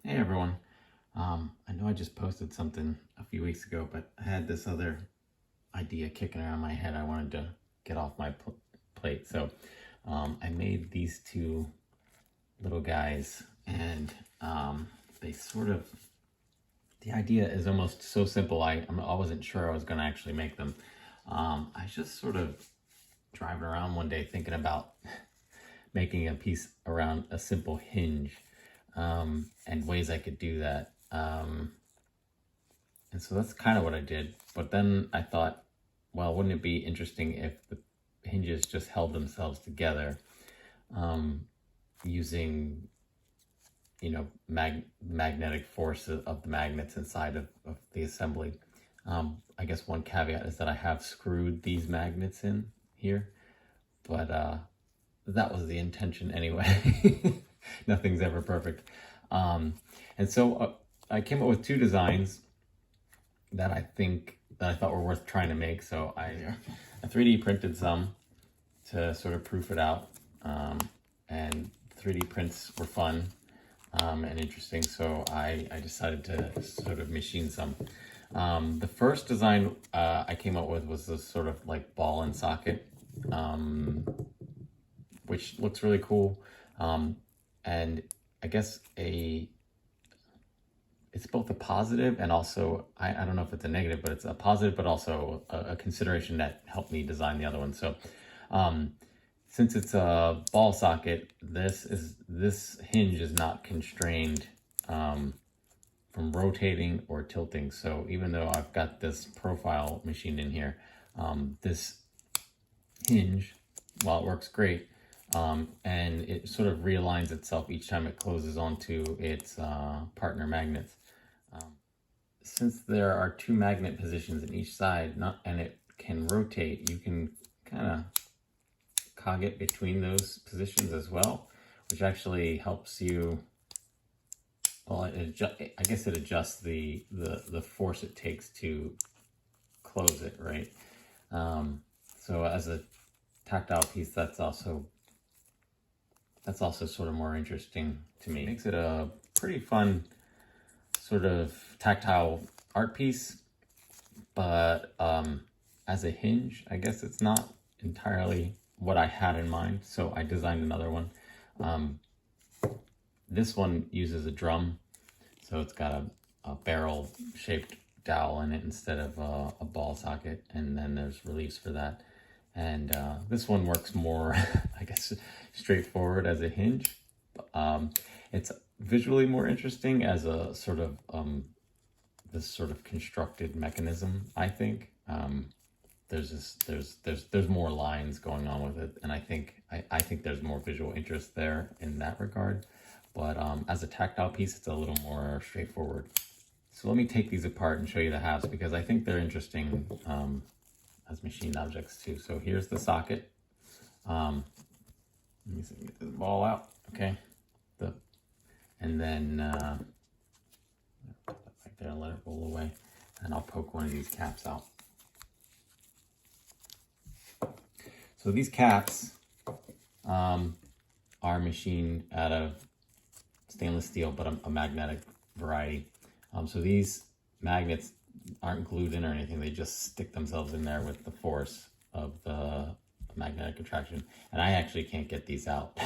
Hey everyone. I know I just posted something a few weeks ago, but I had this other idea kicking around my head I wanted to get off my plate. So I made these two little guys, and they sort of, the idea is almost so simple. I wasn't sure I was going to actually make them. I just sort of driving around one day thinking about making a piece around a simple hinge, and ways I could do that. And so that's kind of what I did. But then I thought, well, wouldn't it be interesting if the hinges just held themselves together, using, magnetic force of the magnets inside of the assembly. I guess one caveat is that I have screwed these magnets in here, but that was the intention anyway. Nothing's ever perfect. And so I came up with two designs that I thought were worth trying to make. So I 3D printed some to sort of proof it out. And 3D prints were fun and interesting. So I decided to sort of machine some. The first design I came up with was this sort of like ball and socket, which looks really cool. And I guess it's both a positive and also, I don't know if it's a negative, but it's a positive, but also a consideration that helped me design the other one. So since it's a ball socket, this hinge is not constrained from rotating or tilting. So even though I've got this profile machined in here, this hinge, while it works great, and it sort of realigns itself each time it closes onto its partner magnets. Since there are two magnet positions in each side, and it can rotate, you can kind of cog it between those positions as well, which actually helps you. Well, I guess it adjusts the force it takes to close it, right? So as a tactile piece, that's also sort of more interesting to me. It makes it a pretty fun sort of tactile art piece, but as a hinge, I guess it's not entirely what I had in mind, so I designed another one. This one uses a drum, so it's got a barrel-shaped dowel in it instead of a ball socket, and then there's reliefs for that. And this one works more, I guess, straightforward as a hinge. It's visually more interesting as a sort of this sort of constructed mechanism. I think there's more lines going on with it, and I think there's more visual interest there in that regard. But as a tactile piece, it's a little more straightforward. So let me take these apart and show you the halves, because I think they're interesting as machined objects too. So here's the socket. Let me see if I can get this ball out. Okay. And then put that back there and let it roll away. And I'll poke one of these caps out. So these caps are machined out of stainless steel, but a magnetic variety. So these magnets aren't glued in or anything. They just stick themselves in there with the force of the magnetic attraction. And I actually can't get these out.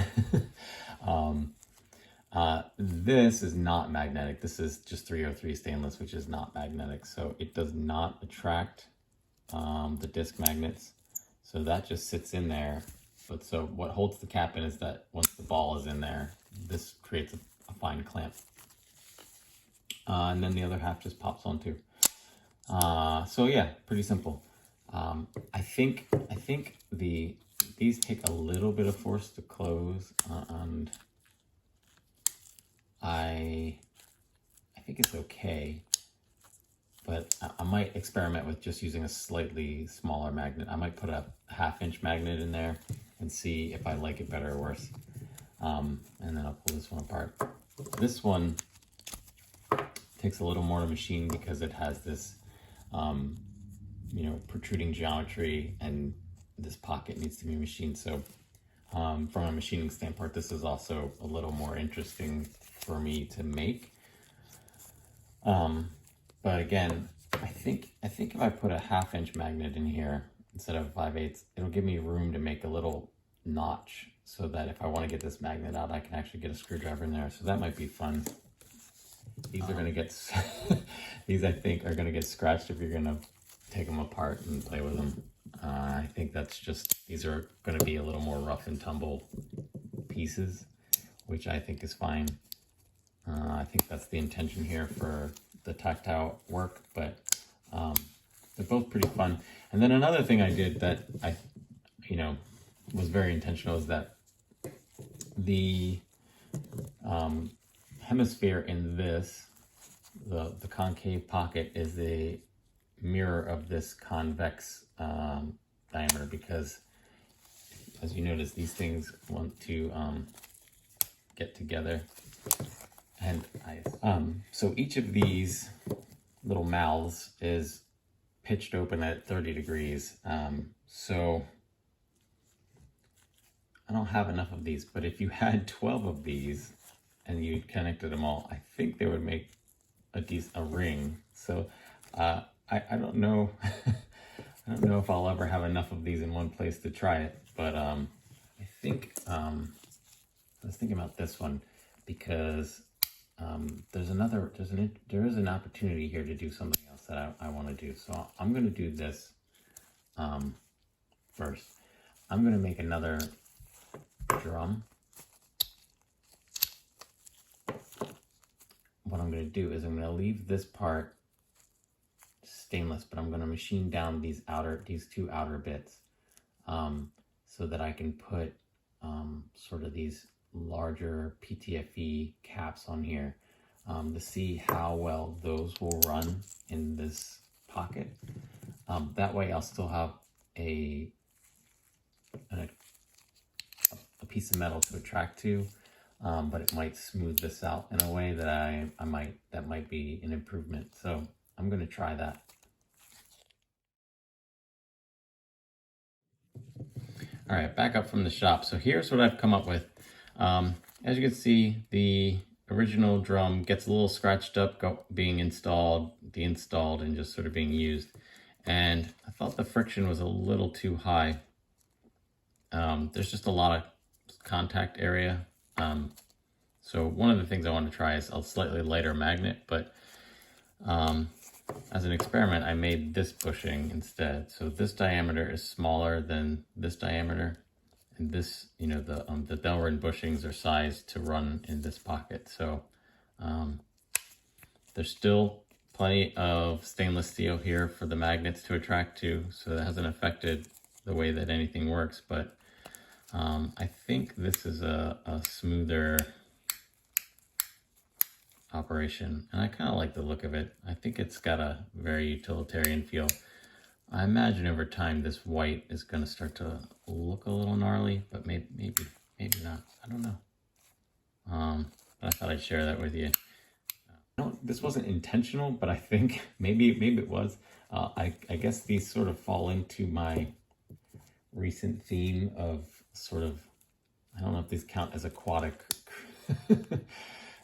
This is not magnetic. This is just 303 stainless, which is not magnetic. So it does not attract the disc magnets. So that just sits in there. But so what holds the cap in is that once the ball is in there, this creates a fine clamp. And then the other half just pops on too. So yeah, pretty simple. I think these take a little bit of force to close, and I think it's okay, but I might experiment with just using a slightly smaller magnet. I might put a 1/2-inch magnet in there and see if I like it better or worse. And then I'll pull this one apart. This one takes a little more to machine because it has this, protruding geometry, and this pocket needs to be machined. So from a machining standpoint, this is also a little more interesting for me to make. But again, I think if I put a 1/2 inch magnet in here instead of 5/8, it'll give me room to make a little notch so that if I want to get this magnet out, I can actually get a screwdriver in there. So that might be fun. These are gonna get these I think are gonna get scratched if you're gonna take them apart and play with them. I think that's just, these are gonna be a little more rough and tumble pieces, which I think is fine. I think that's the intention here for the tactile work, but they're both pretty fun. And then another thing I did that I, was very intentional is that the hemisphere in this, the concave pocket, is a mirror of this convex diameter, because as you notice, these things want to get together. And so each of these little mouths is pitched open at 30 degrees. So I don't have enough of these, but if you had 12 of these and you connected them all, I think they would make a ring. So I don't know. I don't know if I'll ever have enough of these in one place to try it, but I think I was thinking about this one because there is an opportunity here to do something else that I want to do. So I'm going to do this first. I'm going to make another drum. What I'm going to do is I'm going to leave this part stainless, but I'm going to machine down these two outer bits so that I can put sort of these larger PTFE caps on here to see how well those will run in this pocket. That way I'll still have a piece of metal to attract to, but it might smooth this out in a way that that might be an improvement. So I'm going to try that. All right, back up from the shop. So here's what I've come up with. As you can see, the original drum gets a little scratched up being installed, deinstalled, and just sort of being used. And I thought the friction was a little too high. There's just a lot of contact area. So one of the things I want to try is a slightly lighter magnet, but as an experiment, I made this bushing instead. So this diameter is smaller than this diameter. And this, the Delrin bushings are sized to run in this pocket. So there's still plenty of stainless steel here for the magnets to attract to. So that hasn't affected the way that anything works. But I think this is a smoother operation, and I kind of like the look of it. I think it's got a very utilitarian feel. I imagine over time this white is going to start to look a little gnarly, but maybe not. I don't know. But I thought I'd share that with you. This wasn't intentional, but I think maybe it was. I guess these sort of fall into my recent theme of sort of, I don't know if these count as aquatic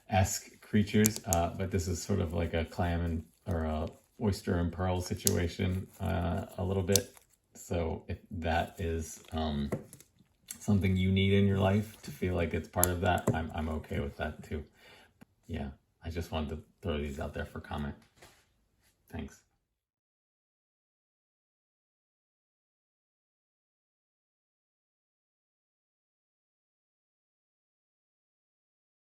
esque creatures, but this is sort of like a clam or a oyster and pearl situation a little bit. So if that is something you need in your life to feel like it's part of that, I'm okay with that too. Yeah, I just wanted to throw these out there for comment. Thanks.